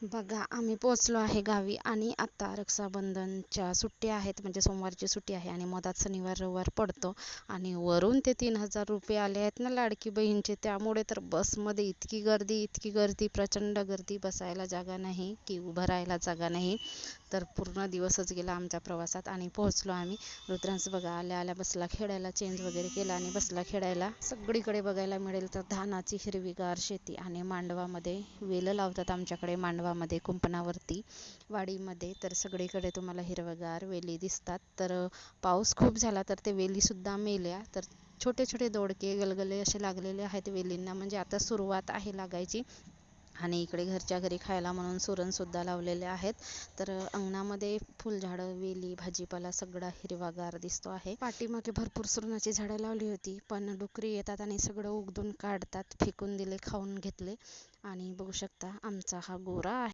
बघा, आम्ही पोहोचलो आहे गावी आणि आता रक्षाबंधनच्या सुट्ट्या आहेत, म्हणजे सोमवारची सुट्टी आहे आणि मधात शनिवार रविवार पडतो आणि वरून ते 3,000 रुपये आले आहेत ना लाडकी बहीणचे. त्यामुळे तर बसमध्ये इतकी गर्दी, प्रचंड गर्दी, बसायला जागा नाही की उभं राहायला जागा नाही. तर पूर्ण दिवसच गेला आमच्या प्रवासात आणि पोहोचलो आम्ही. रुद्रांश बघा आल्या आल्या बसला खेळायला, चेंज वगैरे केला आणि बसला खेळायला. सगळीकडे बघायला मिळेल तर धानाची हिरवीगार शेती आणि मांडवामध्ये वेलं लावतात आमच्याकडे. मांडवामध्ये कुंपणावरती वाडीमध्ये तर सगळीकडे तुम्हाला हिरवगार वेली दिसतात. तर पाऊस खूप झाला तर ते वेलीसुद्धा मेल्या. तर छोटे छोटे दोडके गलगले असे लागलेले आहेत वेलींना, म्हणजे आता सुरुवात आहे लागायची. आणि इकडे घरच्या घरी खायला म्हणून सुद्धा लावलेले आहेत. तर अंगणामध्ये फुलझाडं, वेली, भाजीपाला सगळा हिरवागार दिसतो आहे. पाठीमागे भरपूर सुरणाची झाडं लावली होती, पण डुकरी येतात आणि सगळं उगदून काढतात, फेकून दिले, खाऊन घेतले. आणि बघू शकता आमचा हा गोरा आहे.